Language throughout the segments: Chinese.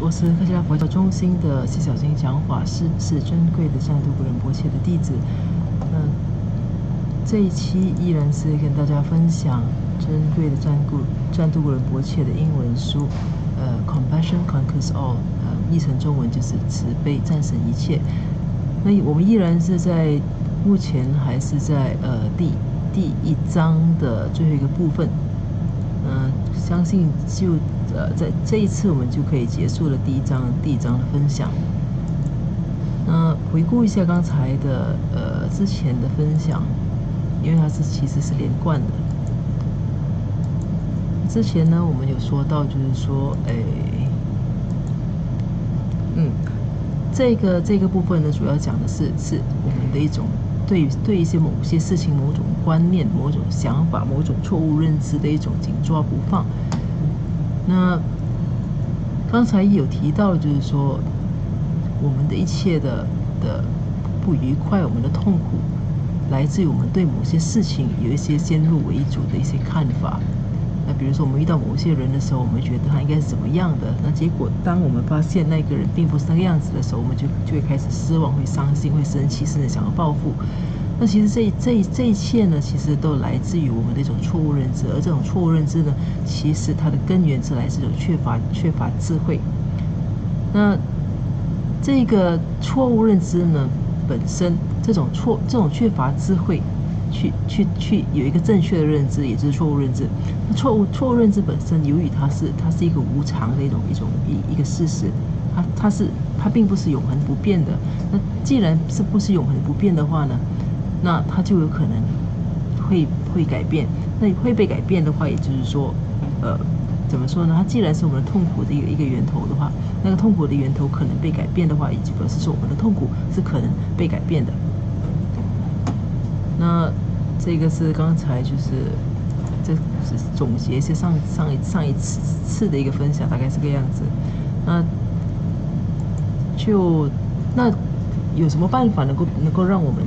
我是客家佛教中心的谢小金讲法师，是珍贵的占度古仁波切的弟子。这一期依然是跟大家分享珍贵的占度古仁波切的英文书，Compassion Conquers All，译成中文就是慈悲战胜一切。那我们依然是在目前还是在第一章的最后一个部分。相信就在这一次我们就可以结束了第一章的分享。那回顾一下刚才的之前的分享，因为它其实是连贯的。之前呢，我们有说到，就是说，这个部分呢，主要讲的是我们的一种对一些某些事情、某种观念、某种想法、某种错误认知的一种紧抓不放。那刚才有提到，就是说，我们的一切的不愉快，我们的痛苦，来自于我们对某些事情有一些先入为主的一些看法。那比如说，我们遇到某些人的时候，我们觉得他应该是怎么样的，那结果当我们发现那个人并不是那个样子的时候，我们就会开始失望、会伤心、会生气，甚至想要报复。那其实这一切呢，其实都来自于我们的一种错误认知，而这种错误认知呢，其实它的根源是来自于缺乏智慧。那这个错误认知呢，本身这种缺乏智慧，去有一个正确的认知，也就是错误认知。错误认知本身，由于它是一个无常的一个事实，它并不是永恒不变的。那既然不是永恒不变的话呢，那它就有可能会改变。那会被改变的话，也就是说，怎么说呢？它既然是我们痛苦的一个源头的话，那个痛苦的源头可能被改变的话，也就表示说我们的痛苦是可能被改变的。那这个是刚才这是总结一些上一次的一个分享，大概是这个样子。那有什么办法能够让我们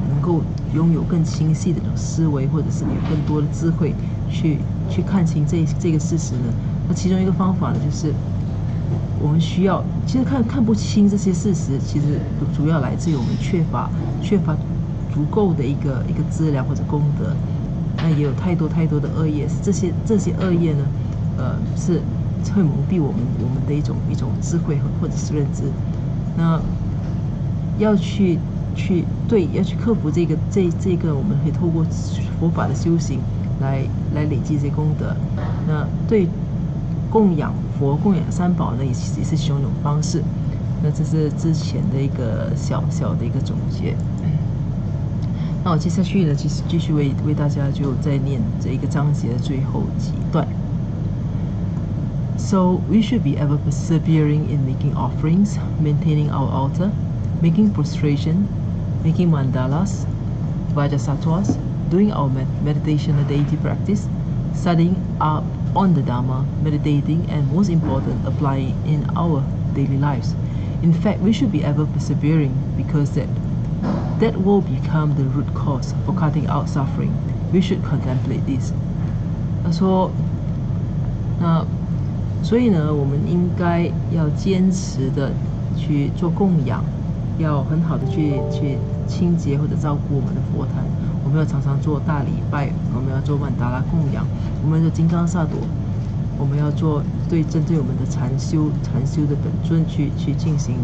能够拥有更清晰的这种思维，或者是有更多的智慧去看清这个事实呢？那其中一个方法呢，就是我们需要，其实看不清这些事实，其实主要来自于我们缺乏足够的一个资料或者功德。那也有太多的恶业，这些恶业呢，是会蒙蔽我们的一种智慧或者是认知。那要去克服这个，我们可以透过佛法的修行来累积这些功德。那对供养佛、供养三宝呢，也是其中一种方式。那这是之前的一个小的一个总结。那我接下去呢，继续为大家就再念这一个章节的最后几段。So we should be ever persevering in making offerings, maintaining our altar, making prostration, making mandalas, vajrasattwas, doing our meditation and deity practice, studying up on the Dharma, meditating, and most important, applying in our daily lives. In fact, we should be ever persevering because that will become the root cause for cutting out suffering. We should contemplate this. 他说，所以呢，我们应该要坚持的去做供养，要很好的去清洁或者照顾我们的佛坛。我们要常常做大礼拜，我们要做曼达拉供养，我们要做金刚萨埵，我们要做针对我们的禅修的本尊去进行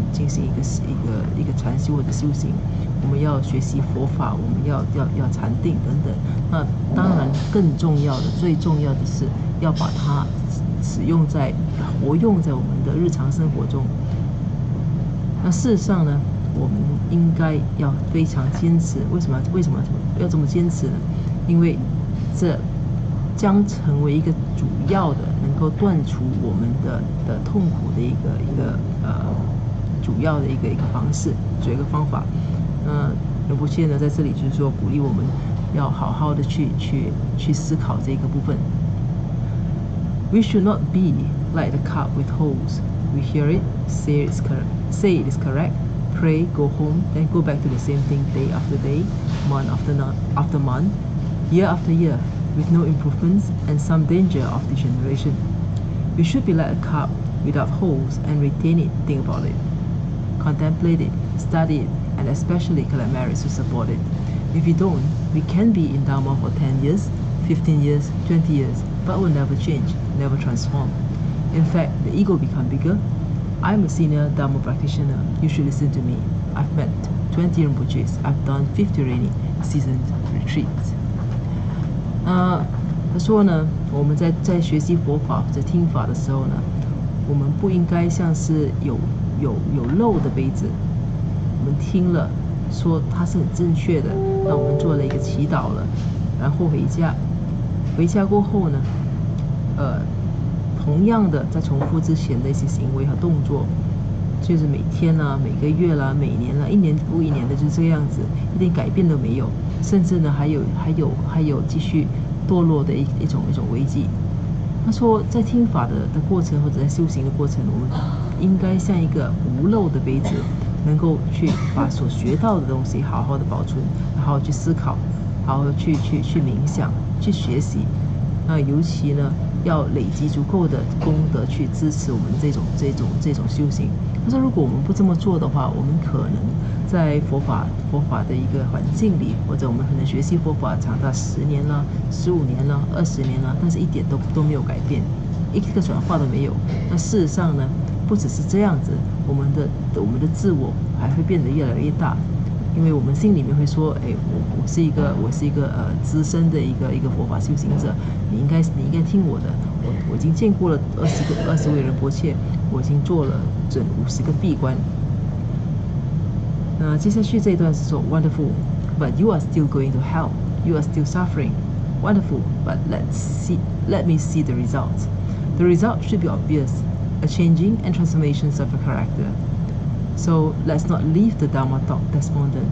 一个禅修或者修行。我们要学习佛法，我们要禅定等等。那当然更重要的，最重要的是要把它活用在我们的日常生活中。那事实上呢，我们应该要非常坚持。为什么要这么坚持呢？因为这将成为一个主要的能够断除我们的痛苦的一个主要的一个方式，一个方法。仁波切呢在这里就是说鼓励我们要好好的去思考这个部分。We should not be like the cup with holes. We hear it, say it is correct, pray, go home, then go back to the same thing day after day, month after month, year after year, with no improvements and some danger of degeneration. We should be like a cup without holes and retain it, think about it. Contemplate it, study it, and especially collect merits to support it. If you don't, we can be in Dharma for 10 years, 15 years, 20 years, but will never change, never transform. In fact, the ego become bigger. I'm a senior Dharma practitioner. You should listen to me. I've met 20 Rinpoches. I've done 50 rainy seasons retreats. 他说呢，我们在学习佛法、在听法的时候呢，我们不应该像是有漏的杯子，我们听了说它是很正确的，那我们做了一个祈祷了，然后回家过后呢，同样的在重复之前的一些行为和动作，就是每天啦、每个月啦、每年啦、一年复一年的就是这个样子，一点改变都没有，甚至呢还有继续堕落的一种危机。他说，在听法的过程或者在修行的过程，我们应该像一个无漏的杯子，能够去把所学到的东西好好的保存，好好去思考，好好去冥想，去学习。那尤其呢，要累积足够的功德去支持我们这种修行。他说，如果我们不这么做的话，我们可能在佛法的一个环境里，或者我们可能学习佛法长达10年了、15年了、20年了，但是一点都没有改变，一个转化都没有。那事实上呢，不只是这样子，我们的自我还会变得越来越大。因为我们心里面会说，我是一个资深的一个佛法修行者，你应该听我的，我已经见过了20位仁波切，我已经做了整50个闭关。那接下去这一段是说 wonderful, but you are still going to hell, you are still suffering. Wonderful, but let me see the results. The result should be obvious, a changing and transformations of your character. So let's not leave the Dharma talk despondent.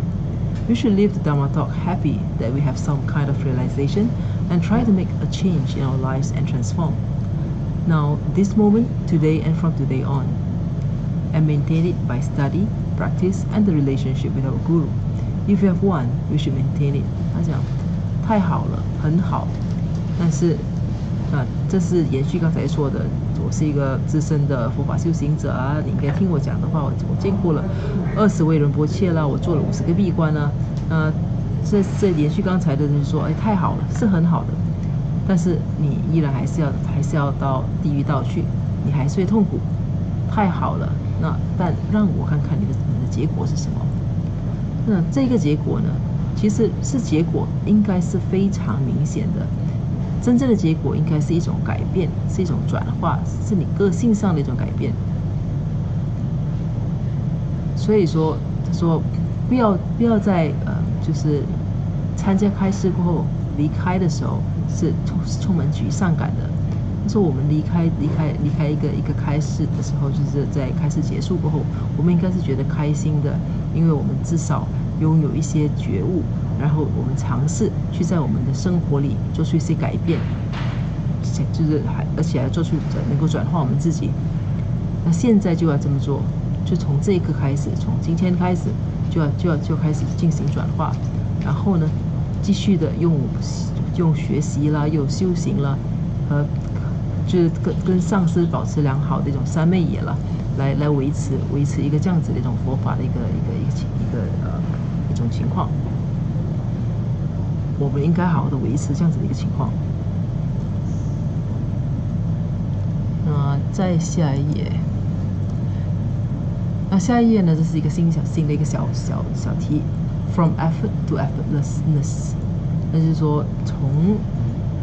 We should leave the Dharma talk happy that we have some kind of realization and try to make a change in our lives and transform. Now, this moment, today and from today on, and maintain it by study, practice, and the relationship with our Guru. If you have one, we should maintain it. 他讲，太好了，很好，但是，这是延续刚才说的。我是一个资深的佛法修行者啊，你应该听我讲的话。我见过了20位仁波切啦，我做了50个闭关啊。这延续刚才的人说，太好了，是很好的，但是你依然还是要到地狱道去，你还是会痛苦。太好了，但让我看看你的结果是什么。那这个结果呢，其实是结果应该是非常明显的。真正的结果应该是一种改变，是一种转化，是你个性上的一种改变。所以说，他说不要在就是参加开示过后离开的时候是充满沮丧感的。他说我们离开一个开示的时候，就是在开示结束过后，我们应该是觉得开心的，因为我们至少拥有一些觉悟。然后我们尝试去在我们的生活里做出一些改变，就是而且还做出能够转化我们自己。那现在就要这么做，就从这一刻开始，从今天开始就要开始进行转化。然后呢，继续的用学习啦，又修行啦，就是跟上师保持良好的一种三昧也了，来维持一个这样子的一种佛法的一种情况。我们应该好好的维持这样子的一个情况。再下一页。那下一页呢，这是一个新的一个小题 ，From effort to effortlessness， 那就是说从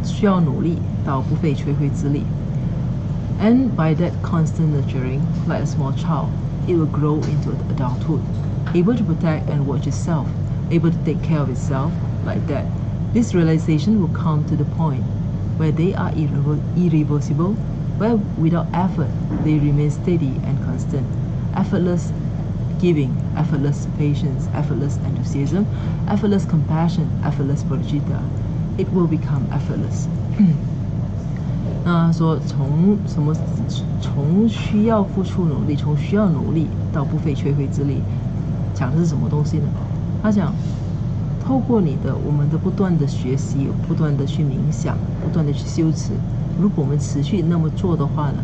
需要努力到不费吹灰之力。And by that constant nurturing, like a small child, it will grow into adulthood, able to protect and watch itself, able to take care of itself, like that. This realization will come to the point where they are irreversible, where without effort they remain steady and constant, effortless giving, effortless patience, effortless enthusiasm, effortless compassion, effortless bodhicitta. It will become effortless. 那说从需要付出努力，从需要努力到不费吹灰之力，讲的是什么东西呢？他讲。透过我们的不断的学习，不断的去冥想，不断的去修持，如果我们持续那么做的话呢，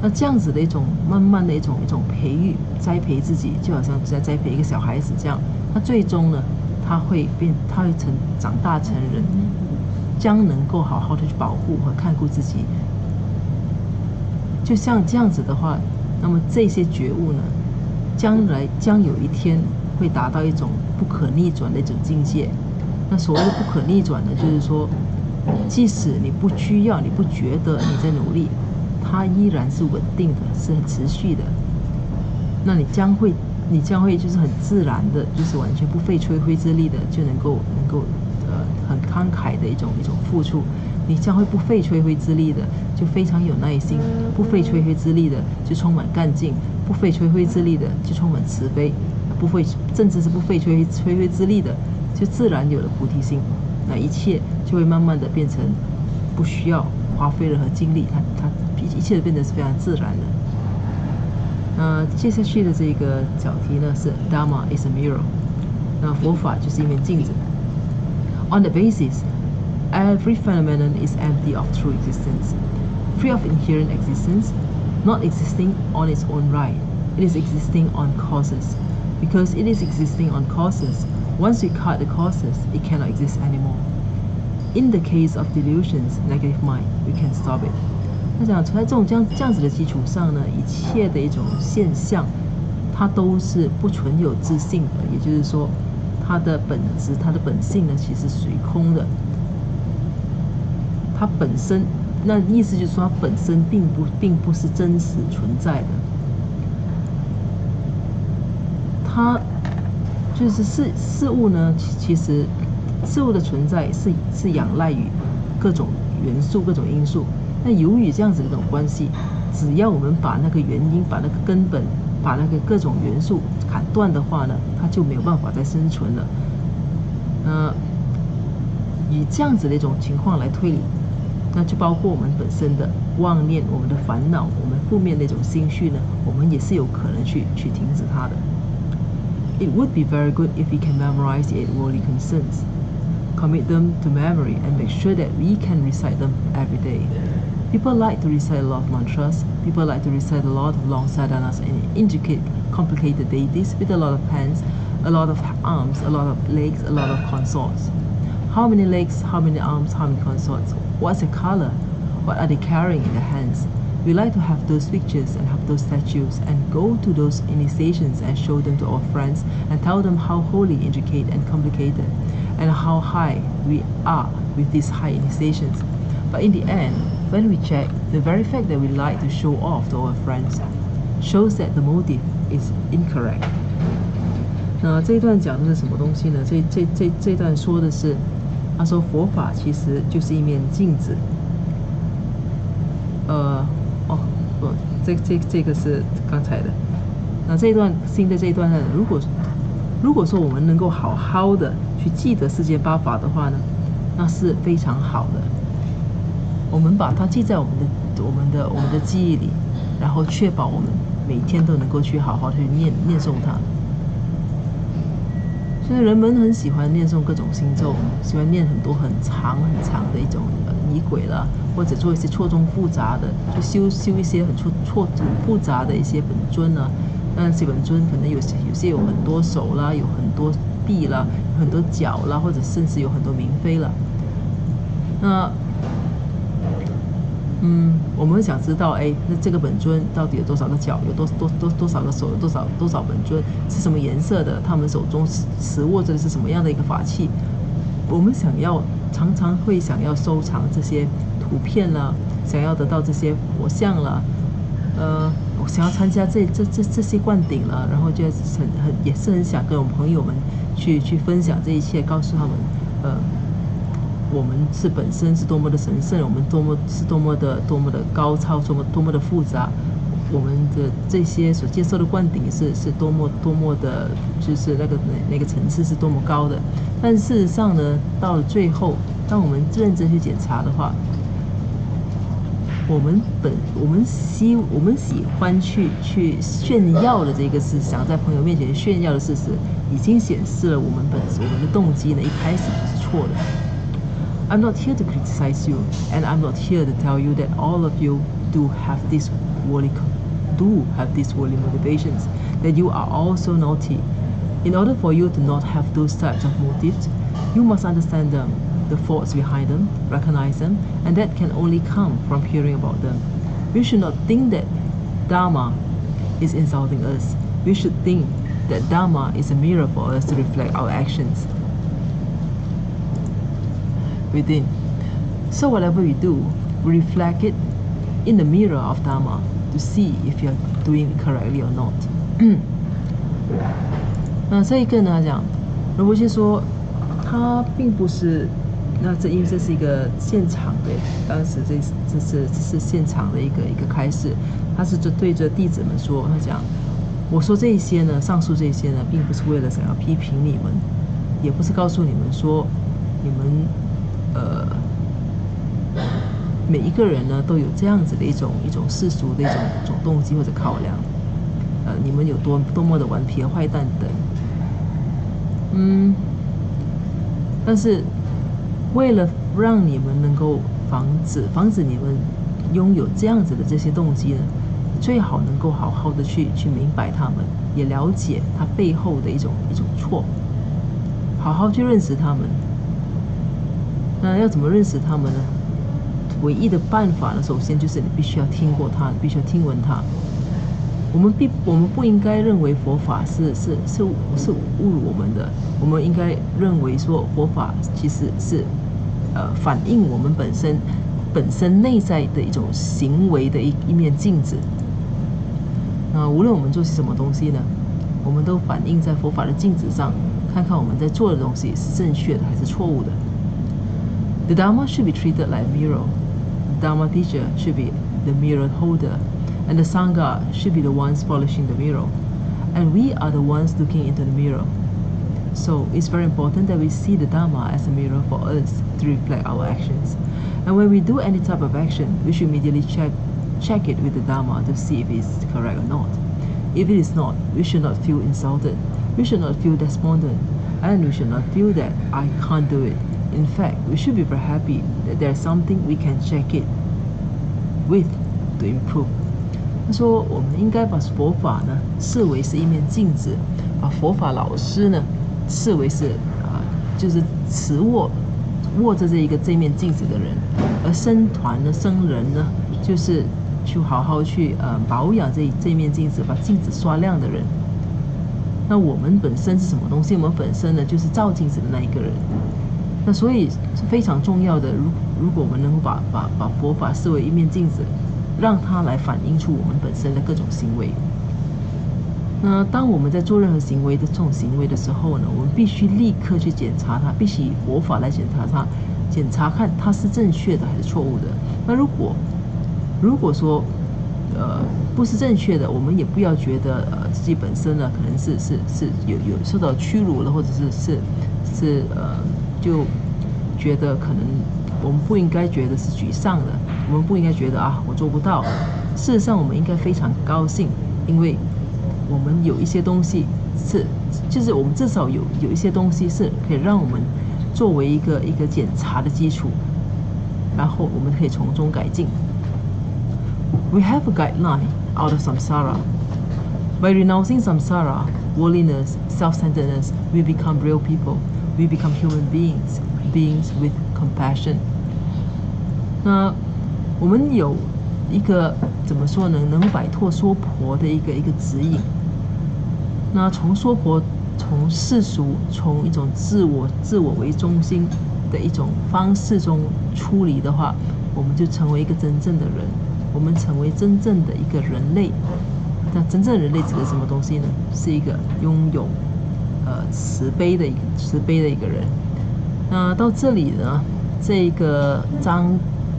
那这样子的一种慢慢的一种培育、栽培自己，就好像在栽培一个小孩子这样。那最终呢，他会长大成人，将能够好好的去保护和看顾自己。就像这样子的话，那么这些觉悟呢，将来将有一天会达到一种不可逆转的一种境界。那所谓的不可逆转呢，就是说，即使你不需要、你不觉得你在努力，它依然是稳定的，是很持续的。那你将会就是很自然的，就是完全不费吹灰之力的，就能够很慷慨的一种付出。你将会不费吹灰之力的，就非常有耐心；不费吹灰之力的，就充满干劲；不费吹灰之力的，就充满慈悲；甚至是不费吹灰之力的，就自然有了菩提心。那一切就会慢慢的变成不需要花费任何精力，它一切都变得是非常自然的。接下去的这个小题呢是 Dharma is a mirror， 那佛法就是一面镜子。On the basis, every phenomenon is empty of true existence, free of inherent existence, not existing on its own right. It is existing on causes. Because it is existing on causes, once you cut the causes, it cannot exist anymore. In the case of delusions, negative mind, we can stop it. 那讲在这样子的基础上呢，一切的一种现象，它都是不存有自性的，也就是说，它的本质、它的本性呢，其实属于空的。它本身，那意思就是说，它本身并不是真实存在的。它就是事物呢，其实事物的存在是仰赖于各种元素、各种因素。那由于这样子的一种关系，只要我们把那个原因、把那个根本、把那个各种元素砍断的话呢，它就没有办法再生存了。以这样子的一种情况来推理，那就包括我们本身的妄念、我们的烦恼、我们负面的一种心绪呢，我们也是有可能去停止它的。It would be very good if we can memorize the 8 worldly concerns, commit them to memory, and make sure that we can recite them every day. People like to recite a lot of mantras. People like to recite a lot of long sadhanas and intricate, complicated deities with a lot of hands, a lot of arms, a lot of legs, a lot of consorts. How many legs, how many arms, how many consorts? What's the color? What are they carrying in their hands? We like to have those pictures and have those statues and go to those initiations and show them to our friends and tell them how holy, intricate and complicated and how high we are with these high initiations. But in the end, when we check, the very fact that we like to show off to our friends shows that the motive is incorrect. 那这一段讲的是什么东西呢？这一段说的是，他说佛法其实就是一面镜子。这个是刚才的。那这一段新的这一段呢，如果说我们能够好好的去记得世间八法的话呢，那是非常好的。我们把它记在我们的记忆里，然后确保我们每天都能够去好好的去念诵它。所以人们很喜欢念诵各种心咒，喜欢念很多很长的一种仪轨啦，或者做一些错综复杂的，就修一些很复杂的一些本尊啊。那这本尊可能有些有很多手啦，有很多臂啦，有很多脚啦，或者甚至有很多明妃啦。那我们想知道，那这个本尊到底有多少个脚，有多少个手，有多少本尊，是什么颜色的？他们手中持握着的是什么样的一个法器？我们常常会想要收藏这些图片啦，想要得到这些佛像啦，我想要参加这些灌顶啦，然后就也是很想跟我们朋友们去分享这一切，告诉他们，我们本身是多么的神圣，我们多么的高超，多么的复杂，我们的这些所接受的灌顶是多么的，就是那个层次是多么高的。但事实上呢，到了最后，当我们认真去检查的话，我们喜欢去炫耀的这个事，想在朋友面前炫耀的事实，已经显示了我们的动机呢，一开始就是错的。I'm not here to criticize you, and I'm not here to tell you that all of you do have this do have these worldly motivations, that you are also naughty. In order for you to not have those types of motives, you must understand them, the thoughts behind them, recognize them, and that can only come from hearing about them. We should not think that Dharma is insulting us. We should think that Dharma is a mirror for us to reflect our actions within. So whatever we do, we reflect it in the mirror of Dharma to see if you're doing it correctly or not. 那这一个呢讲，罗伯逊说，他并不是，那这因为这是一个现场的，当时这是现场的一个开示，他是对着弟子们说，他讲，我说这些呢，上述这些呢，并不是为了想要批评你们，也不是告诉你们说，你们每一个人呢都有这样子的一种世俗的一种动机或者考量，你们有多么的顽皮和坏蛋等。但是为了让你们能够防止你们拥有这样子的这些动机呢，最好能够好好的去明白他们，也了解他背后的一种错，好好去认识他们。那要怎么认识他们呢？唯一的办法呢，首先就是你必须要听过他，你必须要听闻他。我们不应该认为佛法是侮辱我们的，我们应该认为说佛法其实是反映我们本身内在的一种行为的一面镜子。无论我们做些什么东西呢，我们都反映在佛法的镜子上，看看我们在做的东西是正确的还是错误的。The Dharma should be treated like a mirror. The Dharma teacher should be the mirror holder, and the Sangha should be the ones polishing the mirror. And we are the ones looking into the mirror. So it's very important that we see the Dharma as a mirror for us to reflect our actions. And when we do any type of action, we should immediately check it with the Dharma to see if it's correct or not. If it is not, we should not feel insulted. We should not feel despondent. And we should not feel that I can't do it. In fact, we should be very happy that there's something we can check it with to improve. 他说，我们应该把佛法呢视为是一面镜子，把佛法老师呢视为是就是持握着这面镜子的人，而僧团呢、僧人呢，就是去好好去保养这面镜子，把镜子刷亮的人。那我们本身是什么东西？我们本身呢就是照镜子的那一个人。那所以是非常重要的。如果我们能够把佛法视为一面镜子，让它来反映出我们本身的各种行为。那当我们在做任何行为的这种行为的时候呢，我们必须立刻去检查它，必须以佛法来检查看它是正确的还是错误的。那如果说不是正确的，我们也不要觉得自己本身呢可能是有受到屈辱了，或者是就觉得可能我们不应该觉得是沮丧的，我们不应该觉得我做不到。事实上，我们应该非常高兴，因为我们有一些东西就是我们至少有一些东西是可以让我们作为一个检查的基础，然后我们可以从中改进。We have a guideline out of samsara. By renouncing samsara, worldliness, self-centeredness, we become real people. We become human beings with compassion. 那我们有一个怎么说呢？能摆脱娑婆的一个指引。那从娑婆、从世俗、从一种自我为中心的一种方式中出离的话，我们就成为一个真正的人。我们成为真正的一个人类。那真正人类指的什么东西呢？是一个拥有慈悲的一个人。那到这里呢，这个章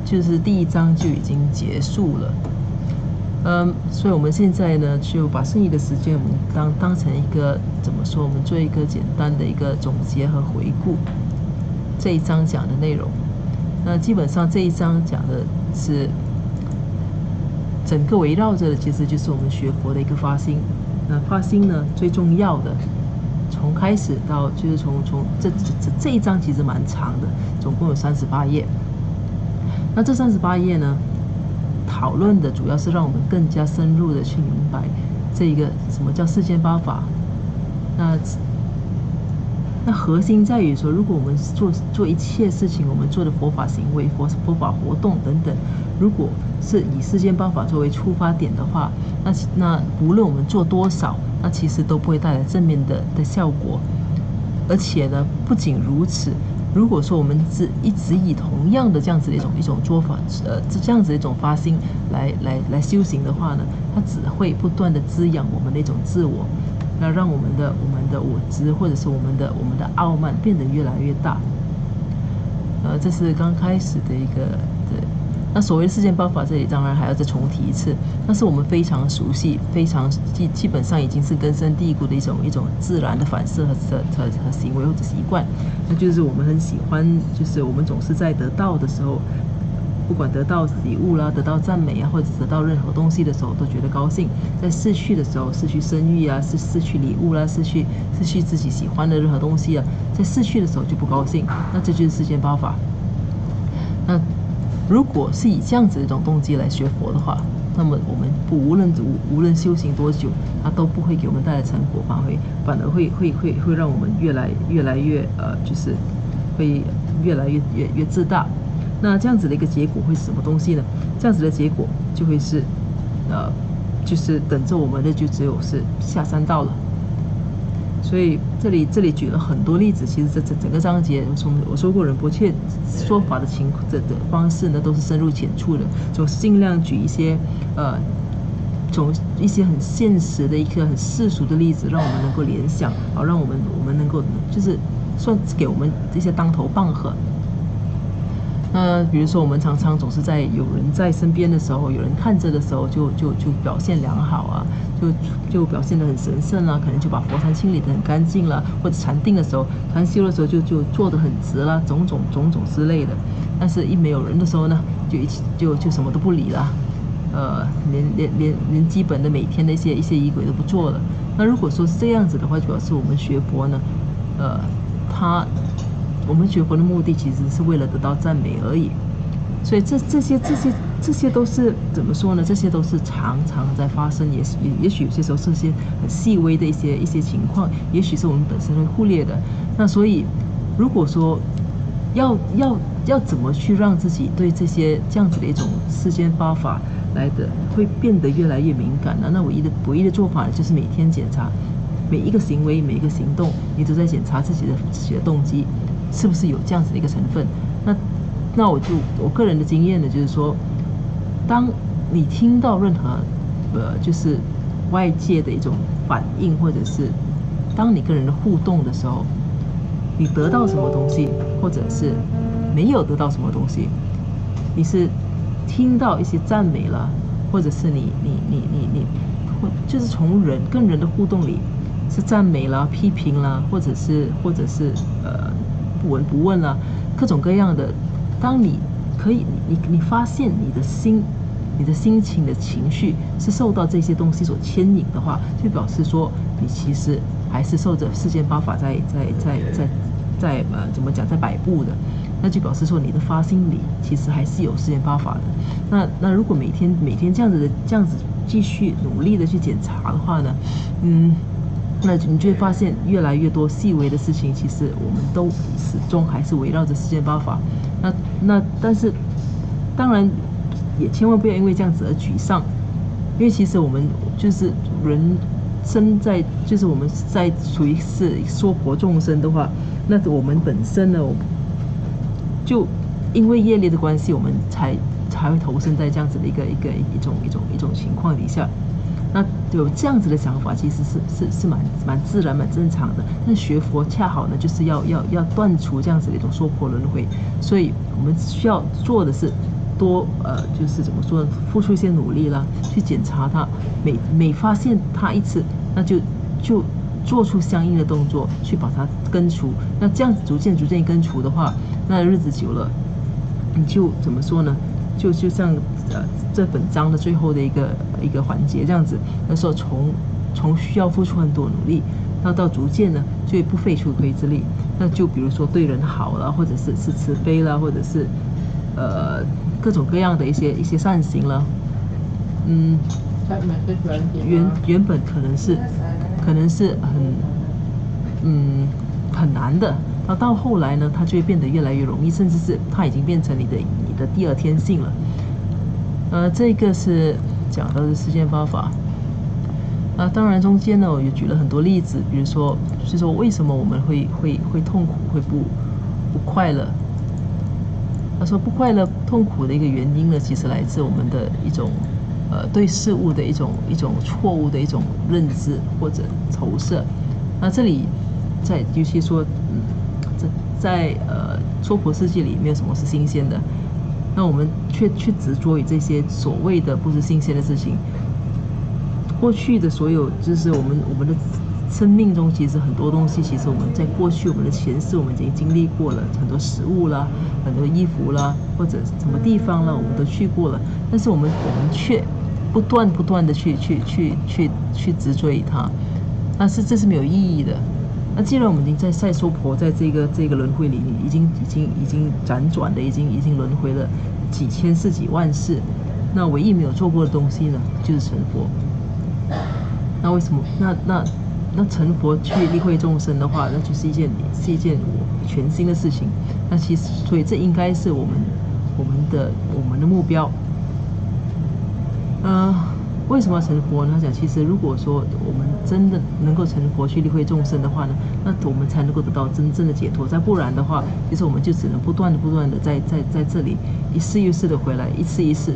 就是第一章就已经结束了。所以我们现在呢，就把剩余的时间我们当成一个怎么说？我们做一个简单的一个总结和回顾这一章讲的内容。那基本上这一章讲的是整个围绕着的，其实就是我们学佛的一个发心。那发心呢，最重要的，从开始到就是从这一章其实蛮长的，总共有38页。那这38页呢，讨论的主要是让我们更加深入的去明白这一个什么叫世间八法。那核心在于说，如果我们做一切事情，我们做的佛法行为、佛法活动等等，如果是以世间八法作为出发点的话，那无论我们做多少，那其实都不会带来正面的效果。而且呢，不仅如此，如果说我们一直以同样的这样子的一种做法，这样子的一种发心来修行的话呢，它只会不断的滋养我们的一种自我。那让我们的我执或者是我们的傲慢变得越来越大。这是刚开始的一个那所谓的世间八法，这里当然还要再重提一次，那是我们非常熟悉、非常基本上已经是根深蒂固的一种自然的反射和行为或者习惯。那就是我们很喜欢，就是我们总是在得到的时候，不管得到礼物啦，得到赞美啊，或者得到任何东西的时候，都觉得高兴；在失去的时候，失去声誉啊，失去礼物啦，失去自己喜欢的任何东西啊，在失去的时候就不高兴。那这就是世间八法。那如果是以这样子的一种动机来学佛的话，那么我们无论修行多久，它都不会给我们带来成果，反而会让我们越来越就是会越来越自大。那这样子的一个结果会是什么东西呢？这样子的结果就会是，就是等着我们的就只有是下三道了。所以这里举了很多例子，其实这整个章节我说过，仁波切说法的方式呢，都是深入浅出的，总是尽量举一些从一些很现实的一个很世俗的例子，让我们能够联想，让我们能够就是算给我们这些当头棒喝。比如说我们常常总是在有人在身边的时候，有人看着的时候，就表现良好啊，就表现得很神圣啊，可能就把佛坛清理得很干净啦，或者禅定的时候、禅修的时候就做得很直啦，种种之类的。但是一没有人的时候呢，就什么都不理啦，连基本的每天的一些仪轨都不做了。那如果说是这样子的话，就表示我们学佛呢，我们学佛的目的其实是为了得到赞美而已。所以这些都是怎么说呢？这些都是常常在发生，也许有些时候是些很细微的一些情况，也许是我们本身会忽略的。那所以如果说要怎么去让自己对这样子的一种世间八法会变得越来越敏感呢？那唯一的做法就是每天检查每一个行为、每一个行动，你都在检查自己的动机是不是有这样子的一个成分。那我个人的经验呢，就是说，当你听到任何就是外界的一种反应，或者是当你跟人的互动的时候，你得到什么东西，或者是没有得到什么东西，你是听到一些赞美了，或者是你就是从跟人的互动里是赞美啦、批评啦，或者是不闻不问啦，各种各样的。当你发现你的心情的情绪是受到这些东西所牵引的话，就表示说你其实还是受着世间八法在怎么讲，在摆布的。那就表示说你的发心里其实还是有世间八法的。那如果每天这样子继续努力的去检查的话呢，那你就会发现越来越多细微的事情，其实我们都始终还是围绕着世间八法。但是当然也千万不要因为这样子而沮丧，因为其实我们就是人生在，就是我们在属于是娑婆众生的话，那我们本身呢，就因为业力的关系，我们才会投身在这样子的一种情况底下。那有这样子的想法，其实是蛮自然、蛮正常的。但学佛恰好呢，就是要断除这样子的一种娑婆轮回，所以我们需要做的是就是怎么说呢，付出一些努力啦，去检查它，每发现它一次，那就做出相应的动作去把它根除。那这样子逐渐根除的话，那日子久了，你就怎么说呢？就像这本章的最后的一个环节这样子，那时候从需要付出很多努力，到逐渐呢就不费吹灰之力。那就比如说对人好啦，或者是慈悲啦，或者是各种各样的一些善行了，原本可能是很难的，到后来呢，它就会变得越来越容易，甚至是它已经变成你的第二天性了。这个是讲到的实践方法。当然中间呢，我也举了很多例子，比如说，就是说为什么我们会痛苦，会不快乐。他说不快乐、痛苦的一个原因呢，其实来自我们的一种对事物的一种错误的一种认知或者投射。那这里尤其说，在娑婆世界里没有什么是新鲜的，那我们却去执着于这些所谓的不是新鲜的事情。过去的所有就是我们的生命中，其实很多东西，其实我们在过去我们的前世，我们已经经历过了很多食物啦，很多衣服啦，或者什么地方啦，我们都去过了。但是我们却不断的去执着于它，但是这是没有意义的。那既然我们已经在娑婆，在这个轮回里，已经辗转的，已经轮回了几千世几万世，那唯一没有做过的东西呢，就是成佛。那为什么？那成佛去利惠众生的话，那就是一件全新的事情。那其实，所以这应该是我们的目标。为什么要成佛呢？他讲，其实如果说我们真的能够成佛去利惠众生的话呢，那我们才能够得到真正的解脱。再不然的话，其实我们就只能不断的在这里一世又世的回来，一次一世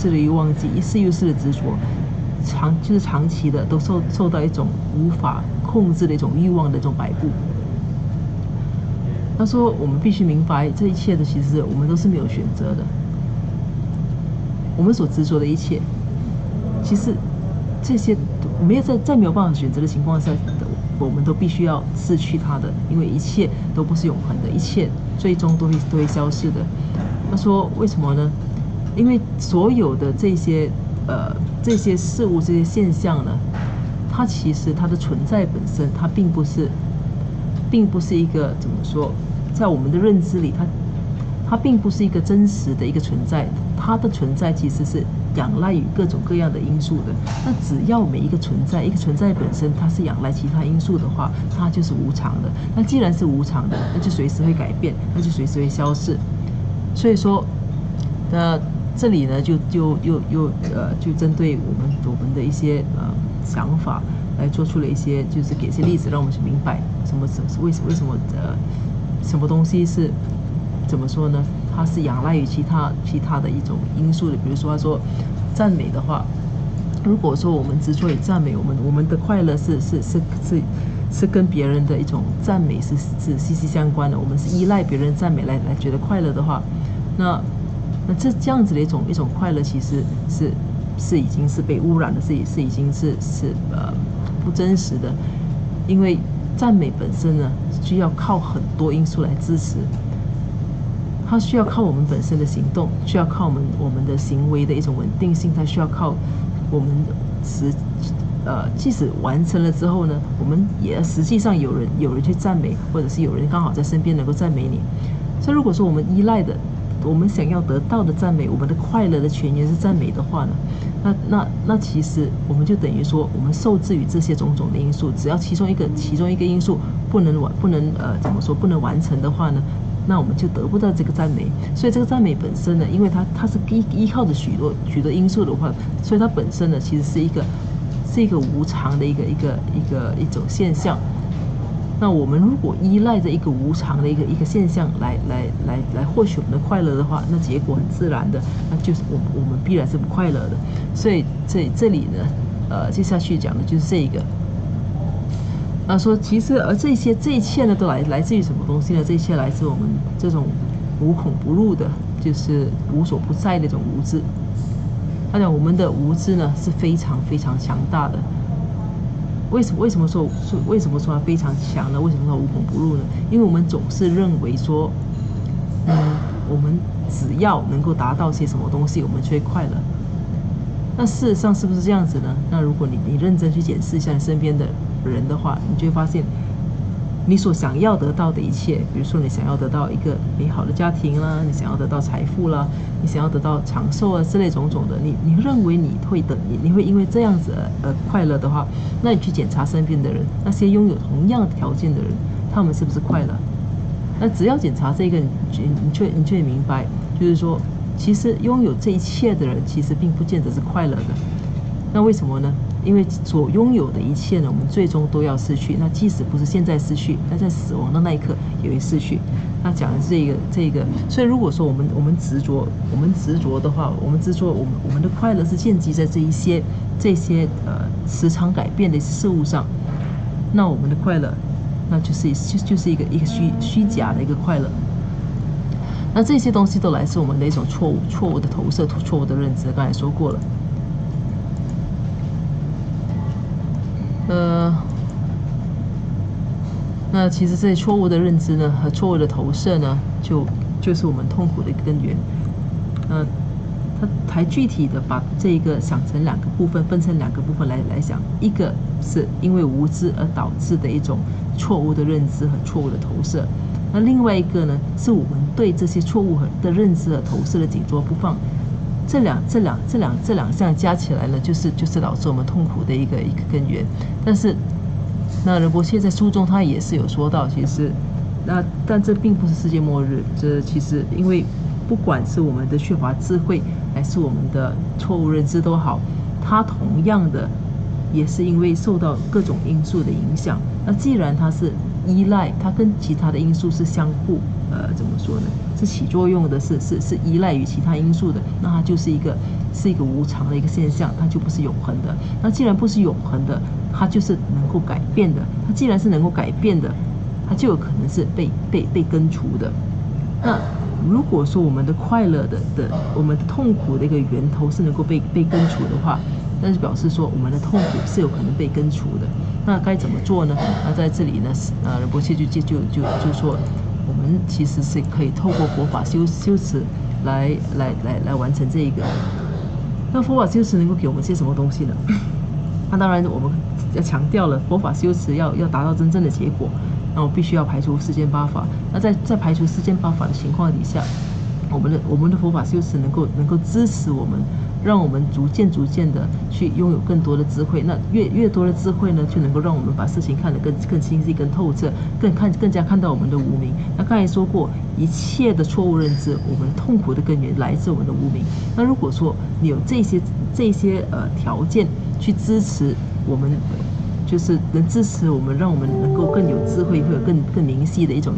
的又忘记，一世又世的执着。长期的都受到一种无法控制的一种欲望的一种摆布。他说，我们必须明白，这一切的其实我们都是没有选择的。我们所执着的一切，其实这些在没有办法选择的情况下，我们都必须要失去它的，因为一切都不是永恒的，一切最终都会消失的。他说，为什么呢？因为所有的这些事物、这些现象呢，它其实它的存在本身，它并不是一个怎么说，在我们的认知里，它并不是一个真实的一个存在，它的存在其实是仰赖于各种各样的因素的。那只要每一个存在本身它是仰赖其他因素的话，它就是无常的。那既然是无常的，那就随时会改变，那就随时会消逝。所以说，这里呢，就针对我们的一些想法来做出了一些，就是给一些例子，让我们去明白为什么什么东西是怎么说呢？它是仰赖于其他的一种因素的。比如说，他说赞美的话，如果说我们执着于赞美，我们的快乐是跟别人的一种赞美是息息相关的。我们是依赖别人赞美来觉得快乐的话，那这样子的一种快乐，其实是已经是被污染的，是已经是不真实的。因为赞美本身呢，需要靠很多因素来支持，它需要靠我们本身的行动，需要靠我们的行为的一种稳定性，它需要靠我们即使完成了之后呢，我们也实际上有人去赞美，或者是有人刚好在身边能够赞美你。所以如果说我们依赖的，我们想要得到的赞美，我们的快乐的泉源是赞美的话呢，那其实我们就等于说，我们受制于这些种种的因素，只要其中一个因素不能怎么说不能完成的话呢，那我们就得不到这个赞美。所以这个赞美本身呢，因为它是依靠着许多因素的话，所以它本身呢，其实是一个无常的一种现象。那我们如果依赖着一个无常的一个现象来获取我们的快乐的话，那结果很自然的，那就是我们必然是不快乐的。所以这里呢，接下去讲的就是这一个。说其实这一切呢，都来自于什么东西呢？这一切来自我们这种无孔不入的，就是无所不在的这种无知。他讲我们的无知呢是非常非常强大的。为什么说它非常强呢？为什么说无孔不入呢？因为我们总是认为说，我们只要能够达到些什么东西，我们就会快乐。那事实上是不是这样子呢？那如果你认真去检视一下你身边的人的话，你就会发现，你所想要得到的一切，比如说你想要得到一个美好的家庭啦，你想要得到财富啦，你想要得到长寿啊之类种种的，你认为你会因为这样子快乐的话，那你去检查身边的人，那些拥有同样条件的人，他们是不是快乐？那只要检查这个，你就会明白，就是说，其实拥有这一切的人，其实并不见得是快乐的。那为什么呢？因为所拥有的一切呢，我们最终都要失去。那即使不是现在失去，那在死亡的那一刻也会失去。那讲的是这个，所以如果说我们执着的话，我们的快乐是建基在这些时常改变的事物上，那我们的快乐，那就是一个虚假的一个快乐。那这些东西都来自我们的一种错误的投射、错误的认知。刚才说过了。那其实这些错误的认知呢，和错误的投射呢，就是我们痛苦的一个根源。它还具体的把这个想成两个部分，分成两个部分来想，一个是因为无知而导致的一种错误的认知和错误的投射，那另外一个呢，是我们对这些错误的认知和投射的紧捉不放。这两项加起来呢，就是导致我们痛苦的一个根源。但是，那仁波切在书中他也是有说到，其实，但这并不是世界末日。这其实因为不管是我们的缺乏智慧，还是我们的错误认知都好，它同样的也是因为受到各种因素的影响。那既然它是依赖，它跟其他的因素是相互怎么说呢？是起作用的，是依赖于其他因素的，那它就是一个无常的一个现象，它就不是永恒的。那既然不是永恒的，它就是能够改变的。它既然是能够改变的，它就有可能是被根除的。那如果说我们的快乐我们的痛苦的一个源头是能够被根除的话，那就表示说我们的痛苦是有可能被根除的。那该怎么做呢？那在这里呢，仁波切就说，我们其实是可以透过佛法修持来完成这一个。那佛法修持能够给我们些什么东西呢？那当然我们要强调了，佛法修持要达到真正的结果，那我必须要排除世间八法。那在排除世间八法的情况底下，我们的佛法修持能够支持我们，让我们逐渐的去拥有更多的智慧。那越多的智慧呢，就能够让我们把事情看得更清晰、更透彻，更加看到我们的无明。那刚才说过，一切的错误认知，我们痛苦的根源来自我们的无明。那如果说你有这些条件去支持我们，就是能支持我们，让我们能够更有智慧，会有更明晰的一种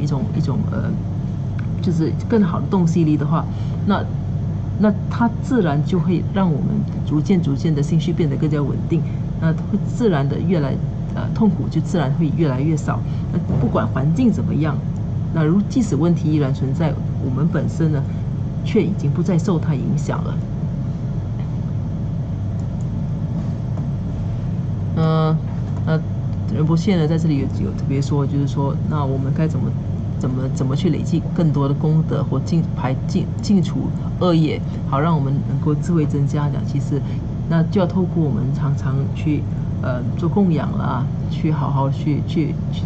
就是更好的洞悉力的话，那它自然就会让我们逐渐的心绪变得更加稳定，那会自然的痛苦就自然会越来越少。那不管环境怎么样，那即使问题依然存在，我们本身呢，却已经不再受它影响了。仁波切呢在这里有特别说，就是说，那我们该怎么去累积更多的功德，或净除恶业，好让我们能够智慧增加。其实，那就要透过我们常常去做供养啦，去好好去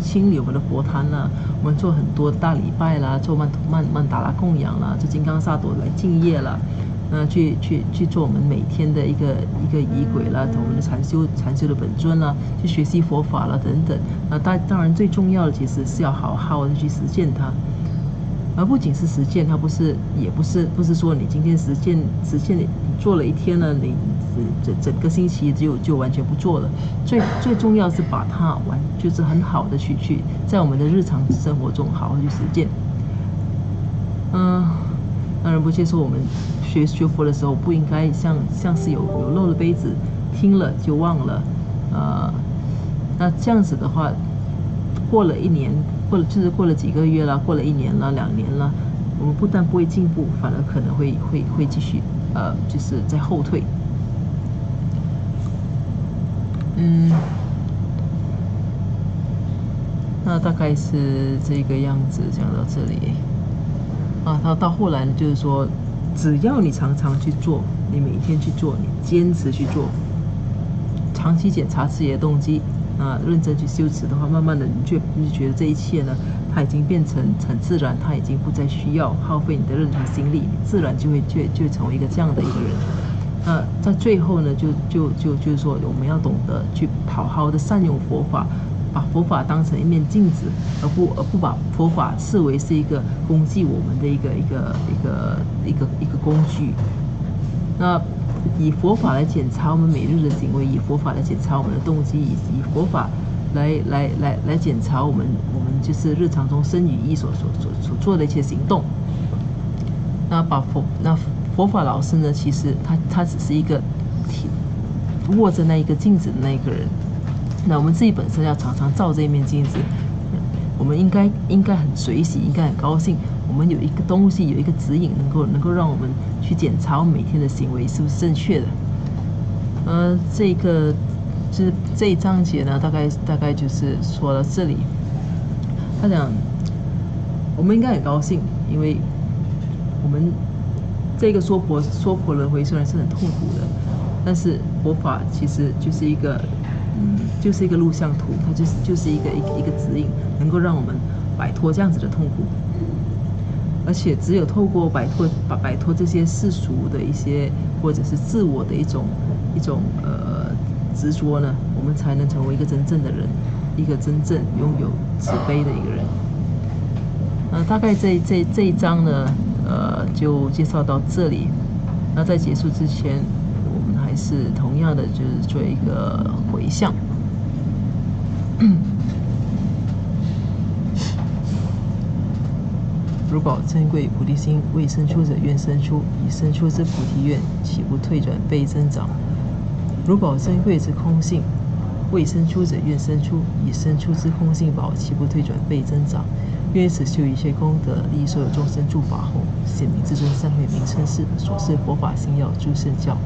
清理我们的佛坛啦，我们做很多大礼拜啦，做曼达拉供养啦，做金刚萨埵来敬业啦。去做我们每天的一个仪轨啦，我们的禅修的本尊啦，去学习佛法啦等等。当然最重要的其实是要好好的去实践它，而不仅是实践，它不是说你今天实践你做了一天呢，你整个星期就完全不做了。最重要是把它就是很好的去在我们的日常生活中好好去实践。那仁波切说，我们学佛的时候不应该像是有漏的杯子，听了就忘了。那这样子的话，过了一年，过了几个月啦，过了1年啦、2年啦，我们不但不会进步，反而可能会继续就是在后退。那大概是这个样子，讲到这里。他到后来呢，就是说，只要你常常去做，你每天去做，你坚持去做，长期检查自己的动机，认真去修持的话，慢慢的你就觉得这一切呢，它已经变成很自然，它已经不再需要耗费你的任何心力，自然就会成为一个这样的一个人。在最后呢，就是说，我们要懂得去好好的善用佛法，把佛法当成一面镜子，而不把佛法视为是一个攻击我们的一个工具。那以佛法来检查我们每日的行为，以佛法来检查我们的动机，以佛法来检查我们就是日常中身语意所做的一些行动。那佛法老师呢，其实他只是一个握着那一个镜子的那一个人。那我们自己本身要常常照这一面镜子，我们应该很随喜，应该很高兴。我们有一个东西，有一个指引，能够让我们去检查我们每天的行为是不是正确的。就是这一章节呢，大概就是说到这里。他讲，我们应该很高兴，因为我们这个说婆轮回虽然是很痛苦的，但是佛法其实就是一个录像图，它就是一个指引，能够让我们摆脱这样子的痛苦。而且只有透过摆脱这些世俗的一些或者是自我的一种执着呢，我们才能成为一个真正的人，一个真正拥有慈悲的一个人。大概这一章呢，就介绍到这里。那在结束之前，我们还是同样的就是做一个回向。如宝珍贵菩提心，未生出者愿生出，已生出之菩提愿，岂不退转倍增长？如宝珍贵之空性，未生出者愿生出，已生出之空性宝，岂不退转倍增长？愿此修一切功德，利益所有众生诸法后，显明至尊善慧名称是所示佛法心要诸圣教。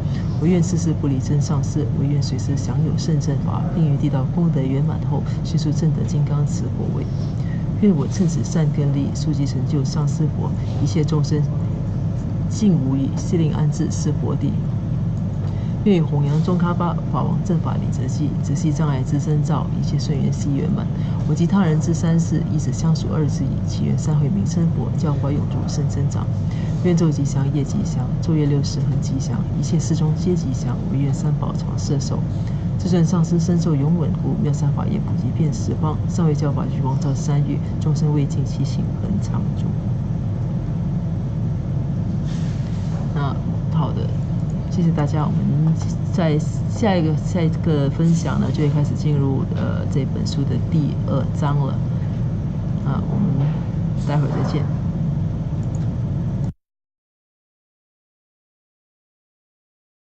唯愿世世不离真上师，唯愿随时享有圣正法，并于地道功德圆满后，迅速证得金刚持果位。愿我趁此善根利，速即成就上师佛，一切众生尽无疑，悉令安置是佛地。愿以弘扬中喀巴法王正法理则记，直系障碍之征兆，一切顺缘悉圆满。我及他人之三世，以此相属二之矣。祈愿善慧名称佛，教法永驻生增长。愿昼吉祥，夜吉祥，昼夜60恒吉祥，一切事中皆吉祥。唯愿三宝常摄受。至尊上师身受永稳固，妙善法业普及遍十方，上为教法聚光照三月，众生未尽其行恒常住。那好的，谢谢大家。我们在下一个分享呢，就会开始进入这本书的第2章了。我们待会儿再见。